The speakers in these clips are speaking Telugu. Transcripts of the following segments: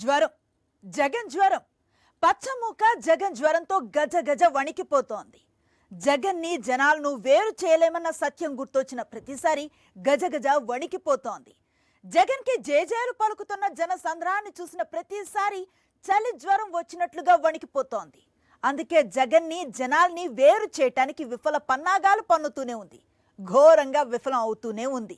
జ్వరం, జగన్ జ్వరం. పచ్చమూక జగన్ జ్వరంతో గజ గజ వణికిపోతోంది. జగన్ని జనాలను వేరు చేయలేమన్న సత్యం గుర్తొచ్చిన ప్రతిసారి గజ గజ వణికిపోతోంది. జగన్కి జేజేలు పలుకుతున్న జన సంద్రాన్ని చూసిన ప్రతిసారి చలి జ్వరం వచ్చినట్లుగా వణికిపోతోంది. అందుకే జగన్ని జనాల్ని వేరు చేయటానికి విఫల పన్నాగాలు పన్నుతూనే ఉంది. ఘోరంగా విఫలం అవుతూనే ఉంది.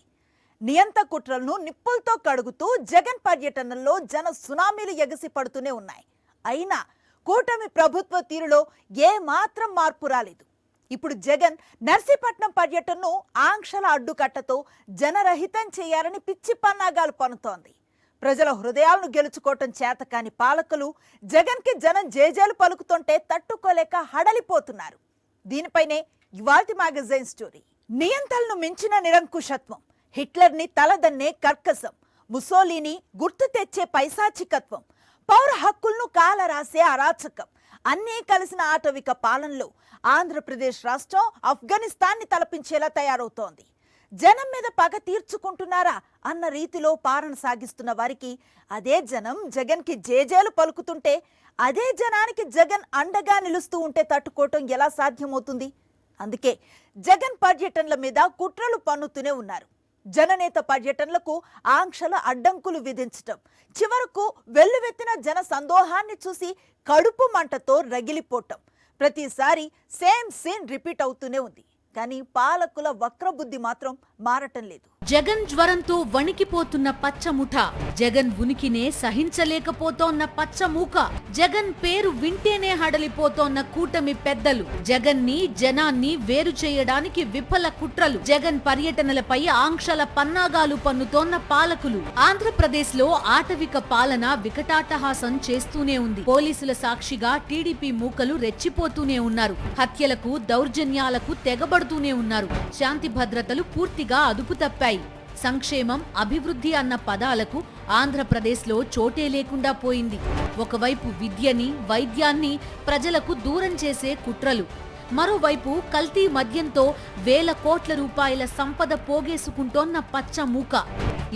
నియంత కుట్రలను నిప్పులతో కడుగుతూ జగన్ పర్యటనలో జన సునామీలు ఎగసి పడుతూనే ఉన్నాయి. అయినా కూటమి ప్రభుత్వ తీరులో ఏ మాత్రం మార్పు రాలేదు. ఇప్పుడు జగన్ నర్సీపట్నం పర్యటనను ఆంక్షల అడ్డుకట్టతో జనరహితం చేయాలని పిచ్చి పన్నాగాలు పన్నుతోంది. ప్రజల హృదయాలను గెలుచుకోవటం చేతకాని పాలకులు జగన్కి జనం జేజేలు పలుకుతుంటే తట్టుకోలేక హడలిపోతున్నారు. దీనిపైనే ఇవాల్టి మ్యాగజైన్ స్టోరీ. నియంతలను మించిన నిరంకుశత్వం, హిట్లర్ని తలదన్నే కర్కశం, ముసోలిని గుర్తు తెచ్చే పైశాచికత్వం, పౌర హక్కులను కాలరాసే అరాచకం అన్నీ కలిసిన ఆటవిక పాలనలో ఆంధ్రప్రదేశ్ రాష్ట్రం ఆఫ్ఘనిస్తాన్ని తలపించేలా తయారవుతోంది. జనం మీద పగ తీర్చుకుంటున్నారా అన్న రీతిలో పాలన సాగిస్తున్న వారికి అదే జనం జగన్కి జేజేలు పలుకుతుంటే, అదే జనానికి జగన్ అండగా నిలుస్తూ ఉంటే తట్టుకోవటం ఎలా సాధ్యమవుతుంది? అందుకే జగన్ పర్యటనల మీద కుట్రలు పన్నుతూనే ఉన్నారు. జననేత పర్యటనలకు ఆంక్షల అడ్డంకులు విధించటం, చివరకు వెల్లువెత్తిన జన సందోహాన్ని చూసి కడుపు మంటతో రగిలిపోవటం, ప్రతిసారి సేమ్ సీన్ రిపీట్ అవుతూనే ఉంది. కానీ పాలకుల వక్రబుద్ధి మాత్రం మారటం లేదు. జగన్ జ్వరంతో వణికిపోతున్న పచ్చముఠ, జగన్ ఉనికినే సహించలేకపోతోన్న పచ్చమూక, జగన్ పేరు వింటేనే హడలిపోతోన్న కూటమి పెద్దలు, జగన్ ని జనాన్ని వేరు చేయడానికి విఫల కుట్రలు, జగన్ పర్యటనలపై ఆంక్షల పన్నాగాలు పన్నుతోన్న పాలకులు. ఆంధ్రప్రదేశ్ లో ఆటవిక పాలన వికటాటహాసం చేస్తూనే ఉంది. పోలీసుల సాక్షిగా టీడీపీ మూకలు రెచ్చిపోతూనే ఉన్నారు. హత్యలకు దౌర్జన్యాలకు తెగబడుతూనే ఉన్నారు. శాంతి భద్రతలు పూర్తిగా అదుపు తప్పాయి. సంక్షేమం, అభివృద్ధి అన్న పదాలకు ఆంధ్రప్రదేశ్లో చోటే లేకుండా పోయింది. ఒకవైపు విద్యని, వైద్యాన్ని ప్రజలకు దూరం చేసే కుట్రలు, మరోవైపు కల్తీ మద్యంతో వేల కోట్ల రూపాయల సంపద పోగేసుకుంటోన్న పచ్చమూక.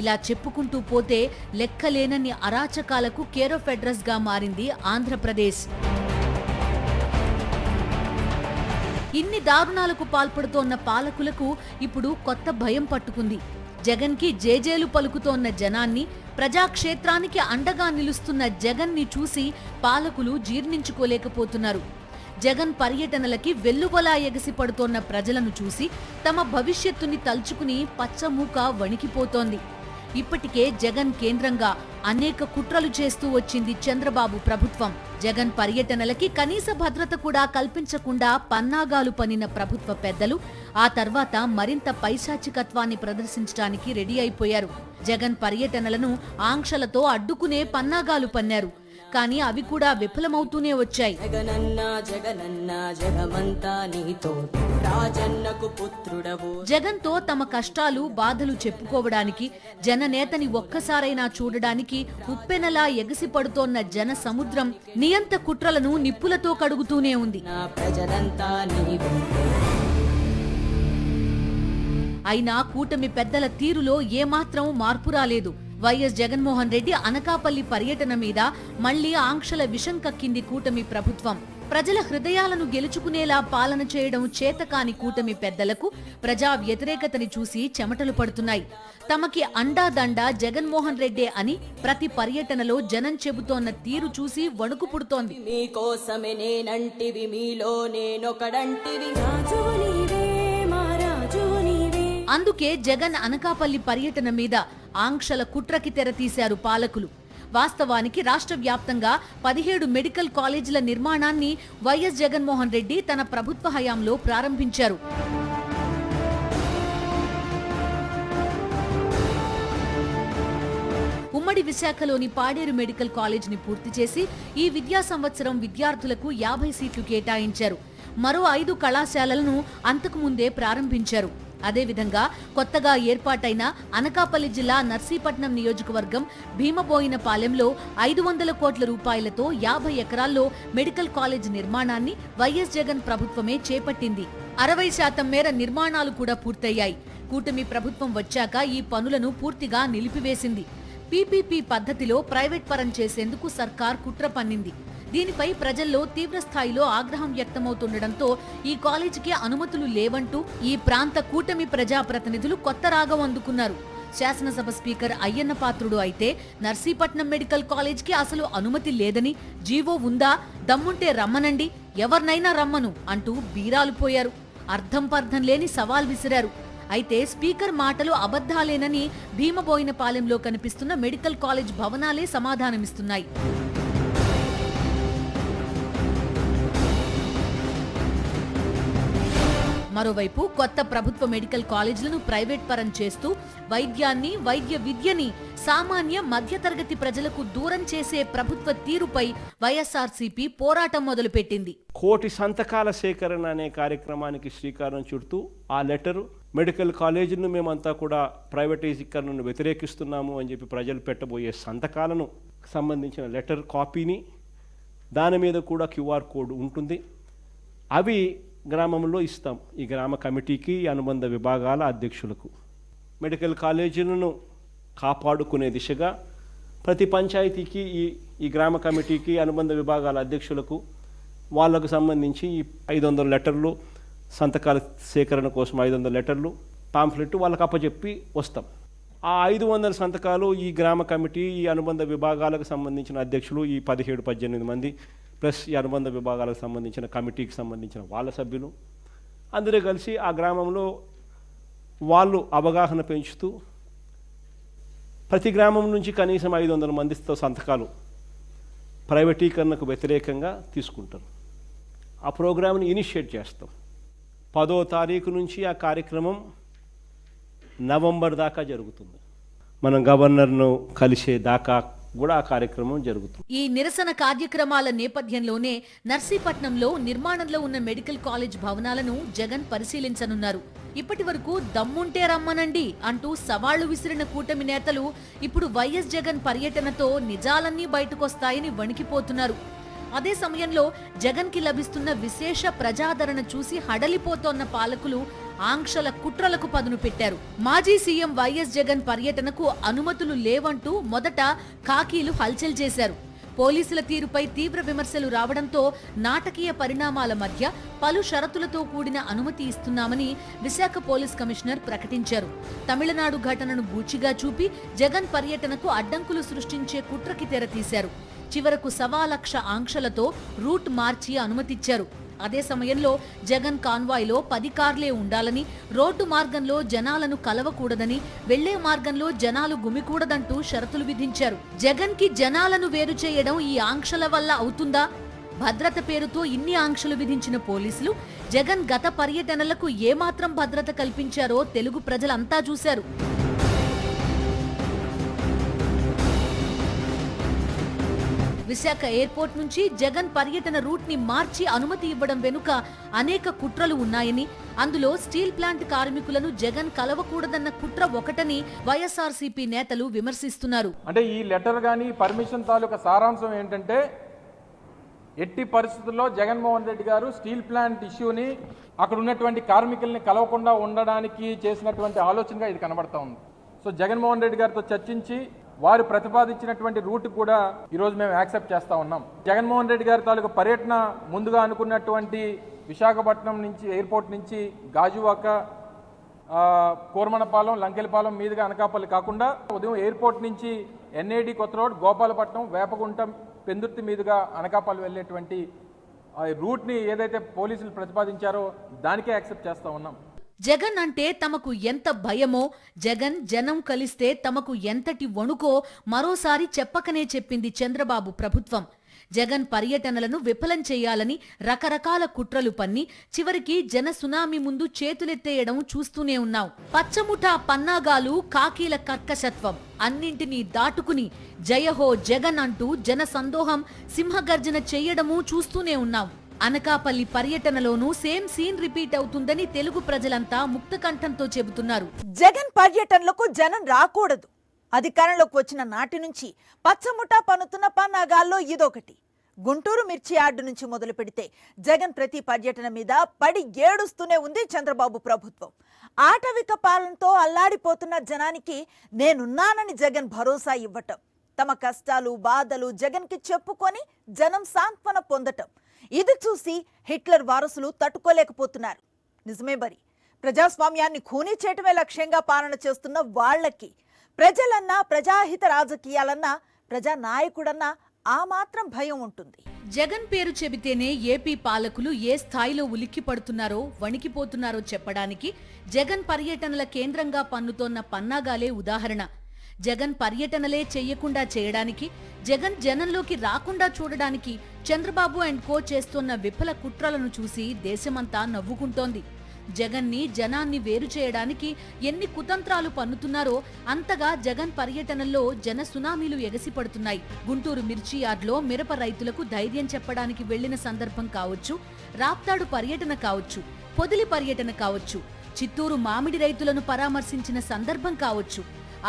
ఇలా చెప్పుకుంటూ పోతే లెక్కలేనన్ని అరాచకాలకు కేర్ ఆఫ్ అడ్రస్ గా మారింది ఆంధ్రప్రదేశ్. ఇన్ని దారుణాలకు పాల్పడుతోన్న పాలకులకు ఇప్పుడు కొత్త భయం పట్టుకుంది. జగన్కి జేజేలు పలుకుతోన్న జనాన్ని, ప్రజాక్షేత్రానికి అండగా నిలుస్తున్న జగన్ని చూసి పాలకులు జీర్ణించుకోలేకపోతున్నారు. జగన్ పర్యటనలకి వెల్లువలా ఎగసిపడుతోన్న ప్రజలను చూసి తమ భవిష్యత్తుని తలుచుకుని పచ్చమూక వణికిపోతోంది. ఇప్పటికే జగన్ కేంద్రంగా అనేక కుట్రలు చేస్తూ వచ్చింది చంద్రబాబు ప్రభుత్వం. జగన్ పర్యటనలకి కనీస భద్రత కూడా కల్పించకుండా పన్నాగాలు పన్నిన ప్రభుత్వ పెద్దలు ఆ తర్వాత మరింత పైశాచికత్వాన్ని ప్రదర్శించడానికి రెడీ అయిపోయారు. జగన్ పర్యటనలను ఆంక్షలతో అడ్డుకునే పన్నాగాలు పన్నారు. కానీ అవి కూడా విఫలమవుతూనే వచ్చాయి. జగన్తో తమ కష్టాలు, బాధలు చెప్పుకోవడానికి, జననేతని ఒక్కసారైనా చూడడానికి ఉప్పెనలా ఎగసిపడుతోన్న జన సముద్రం నియంత కుట్రలను నిప్పులతో కడుగుతూనే ఉంది. అయినా కూటమి పెద్దల తీరులో ఏమాత్రం మార్పు రాలేదు. వైఎస్ జగన్మోహన్ రెడ్డి అనకాపల్లి పర్యటన మీద మళ్లీ ఆంక్షల విషం కక్కింది కూటమి ప్రభుత్వం. ప్రజల హృదయాలను గెలుచుకునేలా పాలన చేయడం చేతకాని కూటమి పెద్దలకు ప్రజా వ్యతిరేకతని చూసి చెమటలు పడుతున్నాయి. తమకి అండాదండా జగన్మోహన్ రెడ్డే అని ప్రతి పర్యటనలో జనం చెబుతోన్న తీరు చూసి వణుకు పుడుతోంది. అందుకే జగన్ అనకాపల్లి పర్యటన మీద ఆంక్షల కుట్రకి తెరతీశారు పాలకులు. వాస్తవానికి రాష్ట్ర వ్యాప్తంగా 17 మెడికల్ కాలేజీల నిర్మాణాన్ని వైఎస్ జగన్మోహన్ రెడ్డి తన ప్రభుత్వ హయాంలో ప్రారంభించారు. ఉమ్మడి విశాఖలోని పాడేరు మెడికల్ కాలేజీని పూర్తి చేసి ఈ విద్యా సంవత్సరం విద్యార్థులకు 50 సీట్లు కేటాయించారు. మరో 5 కళాశాలలను అంతకుముందే ప్రారంభించారు. అదేవిధంగా కొత్తగా ఏర్పాటైన అనకాపల్లి జిల్లా నర్సీపట్నం నియోజకవర్గం భీమబోయినపాలెంలో 500 కోట్ల రూపాయలతో 50 ఎకరాల్లో మెడికల్ కాలేజ్ నిర్మాణాన్ని వైఎస్ జగన్ ప్రభుత్వమే చేపట్టింది. 60% మేర నిర్మాణాలు కూడా పూర్తయ్యాయి. కూటమి ప్రభుత్వం వచ్చాక ఈ పనులను పూర్తిగా నిలిపివేసింది. పీపీపీ పద్ధతిలో ప్రైవేట్ పరం చేసేందుకు సర్కార్ కుట్ర పన్నింది. దీనిపై ప్రజల్లో తీవ్ర స్థాయిలో ఆగ్రహం వ్యక్తమవుతుండటంతో ఈ కాలేజీకి అనుమతులు లేవంటూ ఈ ప్రాంత కూటమి ప్రజాప్రతినిధులు కొత్త రాగం అందుకున్నారు. శాసనసభ స్పీకర్ అయ్యన్న పాత్రుడు అయితే నర్సీపట్నం మెడికల్ కాలేజ్కి అసలు అనుమతి లేదని, జీవో ఉందా, దమ్ముంటే రమ్మనండి, ఎవరినైనా రమ్మను అంటూ బీరాలు పోయారు. అర్థం పర్థం లేని సవాల్ విసిరారు. అయితే స్పీకర్ మాటలు అబద్ధాలేనని భీమబోయినపాలెంలో కనిపిస్తున్న మెడికల్ కాలేజ్ భవనాలే సమాధానమిస్తున్నాయి. మరోవైపు కొత్త ప్రభుత్వ మెడికల్ కాలేజీలను ప్రైవేట్ పరం చేస్తూ వైద్యాన్ని, వైద్య విద్యని సామాన్య మధ్యతరగతి ప్రజలకు దూరం చేసే ప్రభుత్వ తీరుపై వైఎస్ఆర్సీపీ పోరాటం మొదలుపెట్టింది. 1,000,000 సంతకాల సేకరణ అనే కార్యక్రమానికి శ్రీకారం చుడుతూ ఆ లెటరు మెడికల్ కాలేజీలను మేమంతా కూడా ప్రైవేటైజీకరణను వ్యతిరేకిస్తున్నాము అని చెప్పి ప్రజలు పెట్టబోయే సంతకాలను సంబంధించిన లెటర్ కాపీని, దాని మీద కూడా QR కోడ్ ఉంటుంది, అవి గ్రామంలో ఇస్తాం ఈ గ్రామ కమిటీకి, అనుబంధ విభాగాల అధ్యక్షులకు. మెడికల్ కాలేజీలను కాపాడుకునే దిశగా ప్రతి పంచాయతీకి ఈ గ్రామ కమిటీకి, అనుబంధ విభాగాల అధ్యక్షులకు వాళ్లకు సంబంధించి ఈ 500 లెటర్లు, సంతకాల సేకరణ కోసం 500 లెటర్లు, పాంఫ్లెట్ వాళ్ళకు అప్పచెప్పి వస్తాం. ఆ 500 సంతకాలు ఈ గ్రామ కమిటీ, ఈ అనుబంధ విభాగాలకు సంబంధించిన అధ్యక్షులు, ఈ 17-18 మంది ప్లస్ ఈ అనుబంధ విభాగాలకు సంబంధించిన కమిటీకి సంబంధించిన వాళ్ళ సభ్యులు అందరూ కలిసి ఆ గ్రామంలో వాళ్ళు అవగాహన పెంచుతూ ప్రతి గ్రామం నుంచి కనీసం 500 మందితో సంతకాలు ప్రైవేటీకరణకు వ్యతిరేకంగా తీసుకుంటారు. ఆ ప్రోగ్రామ్ని ఇనిషియేట్ చేస్తాం. 10వ తారీఖు నుంచి ఆ కార్యక్రమం నవంబర్ దాకా జరుగుతుంది. మనం గవర్నర్ను కలిసే దాకా కూడా ఆ కార్యక్రమం జరుగుతుంది. ఈ నిరసన కార్యక్రమాల నేపథ్యంలోనే నర్సీపట్నంలో నిర్మాణంలో ఉన్న మెడికల్ కాలేజ్ భవనాలను జగన్ పరిశీలించనున్నారు. ఇప్పటి వరకు దమ్ముంటే రమ్మనండి అంటూ సవాళ్లు విసిరిన కూటమి నేతలు ఇప్పుడు వైఎస్ జగన్ పర్యటనతో నిజాలన్నీ బయటకొస్తాయని వణికిపోతున్నారు. అదే సమయంలో జగన్ కి లభిస్తున్న విశేష ప్రజాదరణ చూసి హడలిపోతోన్న పాలకులు ఆంక్షల కుట్రలకు పదును పెట్టారు. మాజీ సీఎం వైఎస్ జగన్ పర్యటనకు అనుమతులు లేవంటూ మొదట కాకీలు హల్చల్ చేశారు. పోలీసుల తీరుపై తీవ్ర విమర్శలు రావడంతో నాటకీయ పరిణామాల మధ్య పలు షరతులతో కూడిన అనుమతి ఇస్తున్నామని విశాఖ పోలీస్ కమిషనర్ ప్రకటించారు. తమిళనాడు ఘటనను బూచిగా చూపి జగన్ పర్యటనకు అడ్డంకులు సృష్టించే కుట్రకి తెరతీశారు. చివరకు 1,00,000 ఆంక్షలతో రూట్ మార్చి అనుమతిచ్చారు. అదే సమయంలో జగన్ కాన్వాయ్లో 10 కార్లే ఉండాలని, రోడ్డు మార్గంలో జనాలను కలవకూడదని, వెళ్లే మార్గంలో జనాలు గుమికూడదంటూ షరతులు విధించారు. జగన్ కి జనాలను వేరు చేయడం ఈ ఆంక్షల వల్ల అవుతుందా? భద్రత పేరుతో ఇన్ని ఆంక్షలు విధించిన పోలీసులు జగన్ గత పర్యటనలకు ఏమాత్రం భద్రత కల్పించారో తెలుగు ప్రజలంతా చూశారు. విశాఖ ఎయిర్పోర్ట్ నుంచి జగన్ పర్యటన రూట్ ని మార్చి అనుమతి ఇవ్వడం వెనుక అనేక కుట్రలు ఉన్నాయని, అందులో స్టీల్ ప్లాంట్ కార్మికులను జగన్ కలవకూడదన్న కుట్ర ఒకటని వైఎస్ఆర్సీపీ నేతలు విమర్శిస్తున్నారు. అంటే ఈ లెటర్ గాని పర్మిషన్ తాలూకా సారాంశం ఏంటంటే, ఎట్టి పరిస్థితుల్లో జగన్మోహన్ రెడ్డి గారు స్టీల్ ప్లాంట్ ఇష్యూని, అక్కడ ఉన్నటువంటి కార్మికుల్ని కలవకుండా ఉండడానికి చేసినటువంటి ఆలోచనగా ఇది కనబడతా ఉంది. సో జగన్మోహన్ రెడ్డి గారితో చర్చించి వారు ప్రతిపాదించినటువంటి రూట్ కూడా ఈరోజు మేము యాక్సెప్ట్ చేస్తూ ఉన్నాం. జగన్మోహన్ రెడ్డి గారి తాలూకు పర్యటన ముందుగా అనుకున్నటువంటి విశాఖపట్నం నుంచి, ఎయిర్పోర్ట్ నుంచి గాజువాక, కోరమనపాలెం, లంకెలపాలెం మీదుగా అనకాపల్లి కాకుండా ఉదయం ఎయిర్పోర్ట్ నుంచి NAD కొత్త రోడ్, గోపాలపట్నం, వేపగుంట, పెందుర్తి మీదుగా అనకాపల్లి వెళ్ళేటువంటి రూట్ని ఏదైతే పోలీసులు ప్రతిపాదించారో దానికే యాక్సెప్ట్ చేస్తూ ఉన్నాం. జగన్ అంటే తమకు ఎంత భయమో, జగన్ జనం కలిస్తే తమకు ఎంతటి వణుకో మరోసారి చెప్పకనే చెప్పింది చంద్రబాబు ప్రభుత్వం. జగన్ పర్యటనలను విఫలం చేయాలని రకరకాల కుట్రలు పన్ని చివరికి జన సునామీ ముందు చేతులెత్తేయడం చూస్తూనే ఉన్నాం. పచ్చముఠా పన్నాగాలు, కాకీల కర్కశత్వం అన్నింటినీ దాటుకుని జయహో జగన్ అంటూ జన సందోహం, సింహగర్జన చెయ్యడమూ చూస్తూనే ఉన్నాం. అనకాపల్లి పర్యటనలోనూ సేమ్ సీన్ రిపీట్ అవుతుందని తెలుగు ప్రజలంతా ముక్తకంఠంతో చెబుతున్నారు. జగన్ పర్యటనలకు జనం రాకూడదు. అధికారంలోకి వచ్చిన నాటి నుంచి పచ్చముఠా పన్నుతున్న పన్నాగాల్లో ఇదొకటి. గుంటూరు మిర్చి యార్డు నుంచి మొదలు పెడితే జగన్ ప్రతి పర్యటన మీద పడి ఏడుస్తూనే ఉంది చంద్రబాబు ప్రభుత్వం. ఆటవిక పాలనతో అల్లాడిపోతున్న జనానికి నేనున్నానని జగన్ భరోసా ఇవ్వటం, తమ కష్టాలు బాధలు జగన్కి చెప్పుకొని జనం సాంత్వన పొందటం, ఇది చూసి హిట్లర్ వారసులు తట్టుకోలేకపోతున్నారు. నిజమే మరి, ప్రజాస్వామ్యాన్ని ఖూనీ చేయటమే లక్ష్యంగా పాలన చేస్తున్న వాళ్లకి ప్రజలన్నా, ప్రజాహిత రాజకీయాలన్నా, ప్రజానాయకుడన్నా ఆ మాత్రం భయం ఉంటుంది. జగన్ పేరు చెబితేనే ఏపీ పాలకులు ఏ స్థాయిలో ఉలిక్కి పడుతున్నారో, వణికిపోతున్నారో చెప్పడానికి జగన్ పర్యటనల కేంద్రంగా పన్నుతోన్న పన్నాగాలే ఉదాహరణ. జగన్ పర్యటనలే చెయ్యకుండా చేయడానికి, జగన్ జనంలోకి రాకుండా చూడడానికి చంద్రబాబు అండ్ కో చేస్తున్న విఫల కుట్రలను చూసి దేశమంతా నవ్వుకుంటోంది. జగన్ని, జనాన్ని వేరు చేయడానికి ఎన్ని కుతంత్రాలు పన్నుతున్నారో అంతగా జగన్ పర్యటనల్లో జన సునామీలు ఎగసిపడుతున్నాయి. గుంటూరు మిర్చి యార్డ్లో మిరప రైతులకు ధైర్యం చెప్పడానికి వెళ్లిన సందర్భం కావచ్చు, రాప్తాడు పర్యటన కావచ్చు, పొదిలి పర్యటన కావచ్చు, చిత్తూరు మామిడి రైతులను పరామర్శించిన సందర్భం కావచ్చు,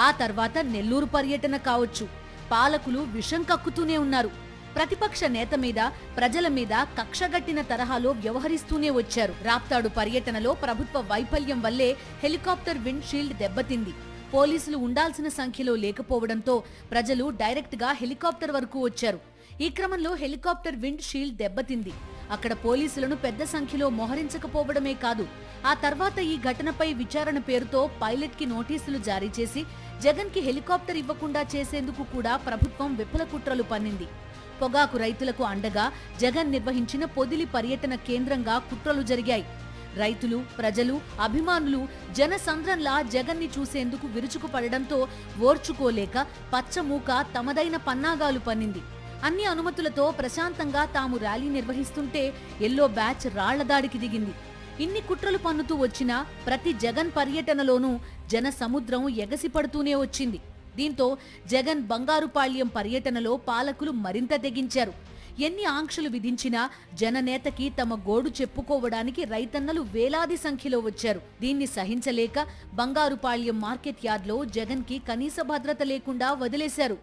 ఆ తర్వాత నెల్లూరు పర్యటన కావచ్చు, పాలకులు విషం కక్కుతూనే ఉన్నారు. ప్రతిపక్ష నేత మీద, ప్రజల మీద కక్షగట్టిన తరహాలో వ్యవహరిస్తూనే వచ్చారు. రాప్తాడు పర్యటనలో ప్రభుత్వ వైఫల్యం వల్లే హెలికాప్టర్ విండ్ షీల్డ్ దెబ్బతింది. పోలీసులు ఉండాల్సిన సంఖ్యలో లేకపోవడంతో ప్రజలు డైరెక్ట్ గా హెలికాప్టర్ వరకు వచ్చారు. ఈ క్రమంలో హెలికాప్టర్ విండ్ షీల్డ్ దెబ్బతింది. అక్కడ పోలీసులను పెద్ద సంఖ్యలో మోహరించకపోవడమే కాదు, ఆ తర్వాత ఈ ఘటనపై విచారణ పేరుతో పైలట్ కి నోటీసులు జారీ చేసి జగన్ కి హెలికాప్టర్ ఇవ్వకుండా చేసేందుకు కూడా ప్రభుత్వం విఫల కుట్రలు పన్నింది. పొగాకు రైతులకు అండగా జగన్ నిర్వహించిన పొదిలి పర్యటన కేంద్రంగా కుట్రలు జరిగాయి. రైతులు, ప్రజలు, అభిమానులు జనసంద్రంలా జగన్ని చూసేందుకు విరుచుకుపడడంతో ఓర్చుకోలేక పచ్చమూక తమదైన పన్నాగాలు పన్నింది. అన్ని అనుమతులతో ప్రశాంతంగా తాము ర్యాలీ నిర్వహిస్తుంటే ఎల్లో బ్యాచ్ రాళ్లదాడికి దిగింది. ఇన్ని కుట్రలు పన్నుతూ వచ్చినా ప్రతి జగన్ పర్యటనలోనూ జన సముద్రం ఎగసిపడుతూనే వచ్చింది. దీంతో జగన్ బంగారుపాళ్యం పర్యటనలో పాలకులు మరింత తెగించారు. ఎన్ని ఆంక్షలు విధించినా జననేతకి తమ గోడు చెప్పుకోవడానికి రైతన్నలు వేలాది సంఖ్యలో వచ్చారు. దీన్ని సహించలేక బంగారుపాళ్యం మార్కెట్ యార్డ్లో జగన్ కి కనీస భద్రత లేకుండా వదిలేశారు.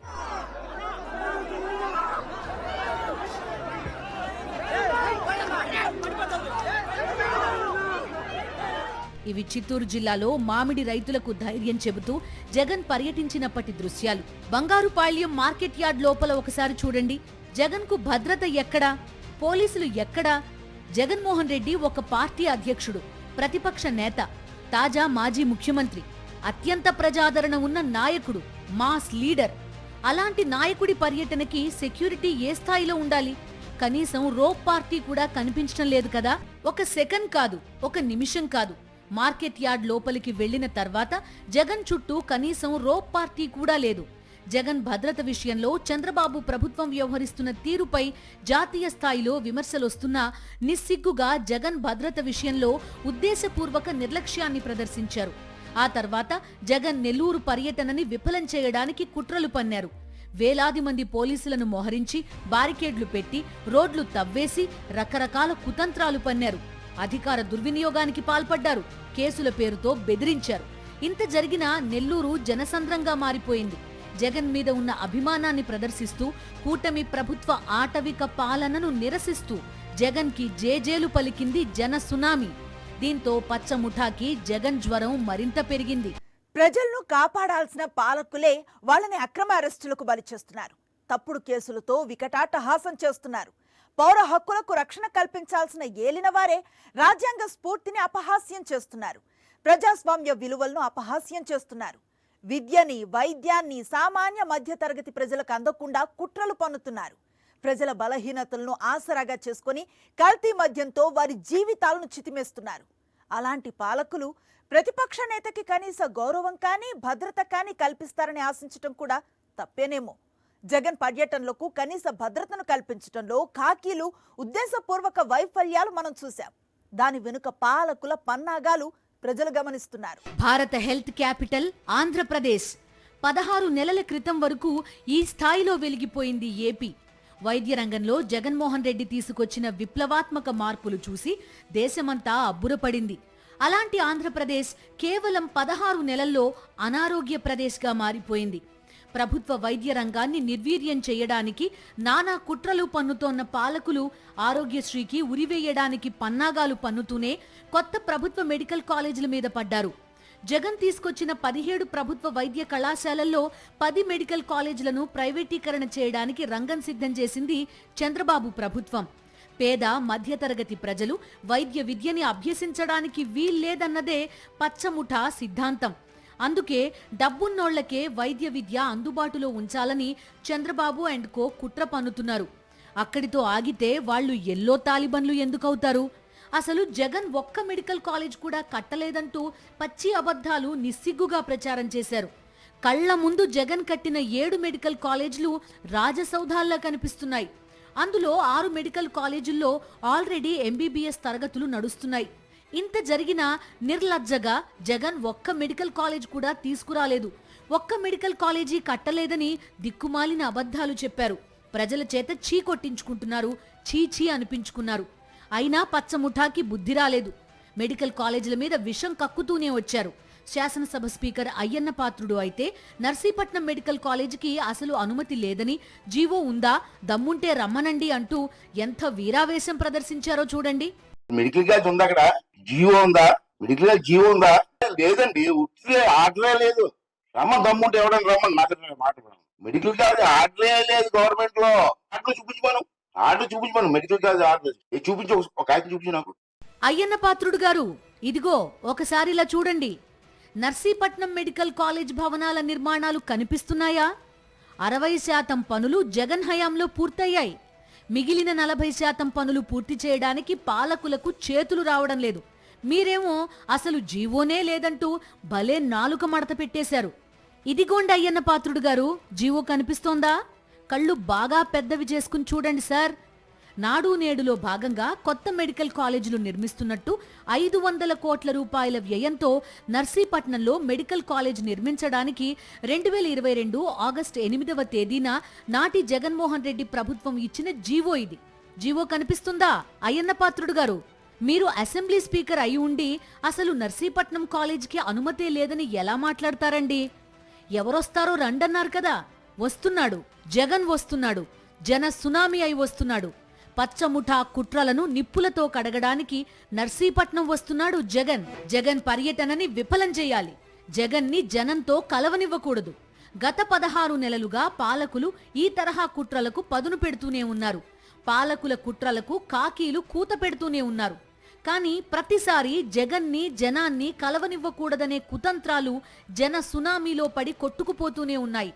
ఇవి చిత్తూరు జిల్లాలో మామిడి రైతులకు ధైర్యం చెబుతూ జగన్ పర్యటించినప్పటి దృశ్యాలు. బంగారుపాళ్యం మార్కెట్ యార్డ్ లోపల ఒకసారి చూడండి. జగన్ కు భద్రత ఎక్కడా? పోలీసులు ఎక్కడా? జగన్మోహన్ రెడ్డి ఒక పార్టీ అధ్యక్షుడు, ప్రతిపక్ష నేత, తాజా మాజీ ముఖ్యమంత్రి, అత్యంత ప్రజాదరణ ఉన్న నాయకుడు, మాస్ లీడర్. అలాంటి నాయకుడి పర్యటనకి సెక్యూరిటీ ఏ స్థాయిలో ఉండాలి? కనీసం రోప్ పార్టీ కూడా కనిపించడం లేదు కదా. ఒక సెకండ్ కాదు, ఒక నిమిషం కాదు, మార్కెట్ యార్డ్ లోపలికి వెళ్లిన తర్వాత జగన్ చుట్టూ కనీసం రోప్ పార్టీ కూడా లేదు. జగన్ భద్రత విషయంలో చంద్రబాబు ప్రభుత్వం వ్యవహరిస్తున్న తీరుపై జాతీయ స్థాయిలో విమర్శలొస్తున్నా నిస్సిగ్గుగా జగన్ భద్రత విషయంలో ఉద్దేశపూర్వక నిర్లక్ష్యాన్ని ప్రదర్శించారు. ఆ తర్వాత జగన్ నెల్లూరు పర్యటనని విఫలం చేయడానికి కుట్రలు పన్నారు. వేలాది మంది పోలీసులను మోహరించి బారికేడ్లు పెట్టి రోడ్లు తవ్వేసి రకరకాల కుతంత్రాలు పన్నారు. అధికార దుర్వినియోగానికి పాల్పడ్డారు. కేసుల పేరుతో బెదిరించారు. ఇంత జరిగినా నెల్లూరు జనసంద్రంగా మారిపోయింది. జగన్ మీద ఉన్న అభిమానాన్ని ప్రదర్శిస్తూ కూటమి ప్రభుత్వ ఆటవిక పాలనను నిరసిస్తూ జగన్ కి జేజేలు పలికింది జన సునామీ. దీంతో పచ్చముఠాకి జగన్ జ్వరం మరింత పెరిగింది. ప్రజలను కాపాడాల్సిన పాలకులే వాళ్ళని అక్రమ అరెస్టులకు బలి చేస్తున్నారు. తప్పుడు కేసులతో వికటాటహాసం చేస్తున్నారు. పౌర హక్కులకు రక్షణ కల్పించాల్సిన ఏలినవారే రాజ్యాంగ స్ఫూర్తిని అపహాస్యం చేస్తున్నారు. ప్రజాస్వామ్య విలువలను అపహాస్యం చేస్తున్నారు. విద్యని, వైద్యాన్ని సామాన్య మధ్యతరగతి ప్రజలకు అందకుండా కుట్రలు పన్నుతున్నారు. ప్రజల బలహీనతలను ఆసరాగా చేసుకుని కల్తీ మద్యంతో వారి జీవితాలను చితిమేస్తున్నారు. అలాంటి పాలకులు ప్రతిపక్ష నేతకి కనీస గౌరవం కానీ, భద్రత కానీ కల్పిస్తారని ఆశించటం కూడా తప్పేనేమో. జగన్ పర్యటనలకు కనీస భద్రతను కల్పించడంలో ఖాకీలు ఉద్దేశపూర్వక వైఫల్యాలు మనం చూశాం. దాని వెనుక పాలకుల పన్నాగాలు ప్రజలు గమనిస్తున్నారు. భారత హెల్త్ క్యాపిటల్ ఆంధ్రప్రదేశ్. 16 నెలల క్రితం వరకు ఈ స్థాయిలో వెలిగిపోయింది ఏపీ. వైద్య రంగంలో జగన్మోహన్ రెడ్డి తీసుకొచ్చిన విప్లవాత్మక మార్పులు చూసి దేశమంతా అబ్బురపడింది. అలాంటి ఆంధ్రప్రదేశ్ కేవలం 16 నెలల్లో అనారోగ్య ప్రదేశ్గా మారిపోయింది. ప్రభుత్వ వైద్య రంగాన్ని నిర్వీర్యం చేయడానికి నానా కుట్రలు పన్నుతోన్న పాలకులు ఆరోగ్యశ్రీకి ఉరివేయడానికి పన్నాగాలు పన్నుతూనే కొత్త ప్రభుత్వ మెడికల్ కాలేజీల మీద పడ్డారు. జగన్ తీసుకొచ్చిన 17 ప్రభుత్వ వైద్య కళాశాలల్లో 10 మెడికల్ కాలేజీలను ప్రైవేటీకరణ చేయడానికి రంగం సిద్ధం చేసింది చంద్రబాబు ప్రభుత్వం. పేద మధ్యతరగతి ప్రజలు వైద్య విద్యని అభ్యసించడానికి వీల్లేదన్నదే పచ్చముఠా సిద్ధాంతం. అందుకే డబ్బున్నోళ్లకే వైద్య విద్య అందుబాటులో ఉంచాలని చంద్రబాబు అండ్ కో కుట్ర పన్నుతున్నారు. అక్కడితో ఆగితే వాళ్లు ఎల్లో తాలిబన్లు ఎందుకవుతారు? అసలు జగన్ ఒక్క మెడికల్ కాలేజ్ కూడా కట్టలేదంటూ పచ్చి అబద్ధాలు నిస్సిగ్గుగా ప్రచారం చేశారు. కళ్ల ముందు జగన్ కట్టిన 7 మెడికల్ కాలేజీలు రాజసౌధాల్లా కనిపిస్తున్నాయి. అందులో 6 మెడికల్ కాలేజీల్లో ఆల్రెడీ ఎంబీబీఎస్ తరగతులు నడుస్తున్నాయి. ఇంత జరిగినా నిర్లజ్జగా జగన్ ఒక్క మెడికల్ కాలేజ్ కూడా తీసుకురాలేదు. ఒక్క మెడికల్ కాలేజీ కట్టలేదని దిక్కుమాలిన అబద్ధాలు చెప్పారు. ప్రజల చేత చీ కొట్టించుకుంటున్నారు, చీచీ అనిపించుకున్నారు. అయినా పచ్చముఠాకి బుద్ధి రాలేదు. మెడికల్ కాలేజీల మీద విషం కక్కుతూనే వచ్చారు. శాసనసభ స్పీకర్ అయ్యన్న పాత్రుడు అయితే నర్సీపట్నం మెడికల్ కాలేజీకి అసలు అనుమతి లేదని, జీవో ఉందా, దమ్ముంటే రమ్మనండి అంటూ ఎంత వీరావేశం ప్రదర్శించారో చూడండి. మెడికల్ కాలేజ్ ఉందా? అక్కడ జీవో ఉందా? మెడికల్ కాలేజ్ జీవో ఉందా? లేదండి, ఆర్డరే లేదు. రమ్మని దమ్ముంటే ఎవడని రమ్మని మాట. మెడికల్ కాలేజ్ ఆర్డరే లేదు గవర్నమెంట్ లో. ఆర్డర్ చూపించమను మెడికల్ కాలేజ్ ఆర్డర్ చూపించి ఒక కాగితం చూపించి నాకు. అయ్యన్న పాత్రుడు గారు, ఇదిగో ఒకసారి ఇలా చూడండి. నర్సీపట్నం మెడికల్ కాలేజ్ భవనాల నిర్మాణాలు కనిపిస్తున్నాయా? 60% పనులు జగన్ హయాంలో పూర్తయ్యాయి. మిగిలిన 40% పనులు పూర్తి చేయడానికి పాలకులకు చేతులు రావడం లేదు. మీరేమో అసలు జీవోనే లేదంటూ భలే నాలుక మడత పెట్టేశారు. ఇదిగోండి అయ్యన్న పాత్రుడు గారు, జీవో కనిపిస్తోందా? కళ్ళు బాగా పెద్దవి చేసుకుని చూడండి సార్. నాడు నేడులో భాగంగా కొత్త మెడికల్ కాలేజీలు నిర్మిస్తున్నట్టు 500 కోట్ల రూపాయల వ్యయంతో నర్సీపట్నంలో మెడికల్ కాలేజ్ నిర్మించడానికి 2022 ఆగస్టు 8వ తేదీన నాటి జగన్మోహన్ రెడ్డి ప్రభుత్వం ఇచ్చిన జీవో ఇది. జీవో కనిపిస్తుందా అయ్యన్న పాత్రుడు గారు? మీరు అసెంబ్లీ స్పీకర్ అయి ఉండి అసలు నర్సీపట్నం కాలేజీకి అనుమతే లేదని ఎలా మాట్లాడతారండి? ఎవరొస్తారో రండన్నారు కదా, వస్తున్నాడు జగన్, వస్తున్నాడు. జన సునామీ అయి వస్తున్నాడు. పచ్చముఠా కుట్రలను నిప్పులతో కడగడానికి నర్సీపట్నం వస్తున్నాడు జగన్. జగన్ పర్యటనని విఫలం చేయాలి. జగన్ని జనంతో కలవనివ్వకూడదు. గత 16 నెలలుగా పాలకులు ఈ తరహా కుట్రలకు పదును పెడుతూనే ఉన్నారు. పాలకుల కుట్రలకు కాకీలు కూత పెడుతూనే ఉన్నారు. కానీ ప్రతిసారి జగన్ని జనాన్ని కలవనివ్వకూడదనే కుతంత్రాలు జన సునామీలో పడి కొట్టుకుపోతూనే ఉన్నాయి.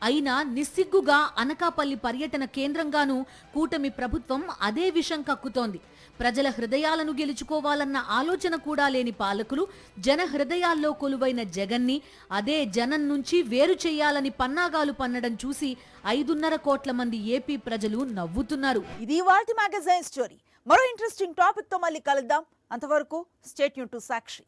అయినా నిస్సిగ్గుగా అనకాపల్లి పర్యటన కేంద్రంగానూ కూటమి ప్రభుత్వం అదే విషం కక్కుతోంది. ప్రజల హృదయాలను గెలుచుకోవాలన్న ఆలోచన కూడా లేని పాలకులు జన హృదయాల్లో కొలువైన జగన్ని అదే జనం నుంచి వేరు చేయాలని పన్నాగాలు పన్నడం చూసి 5.5 కోట్ల మంది ఏపీ ప్రజలు నవ్వుతున్నారు. ఇది ఇవాల్టి మ్యాగజైన్ స్టోరీ. మరో ఇంట్రెస్టింగ్ టాపిక్ తో మళ్ళీ కలుద్దాం. అంతవరకు స్టే ట్యూన్ టు సాక్షి.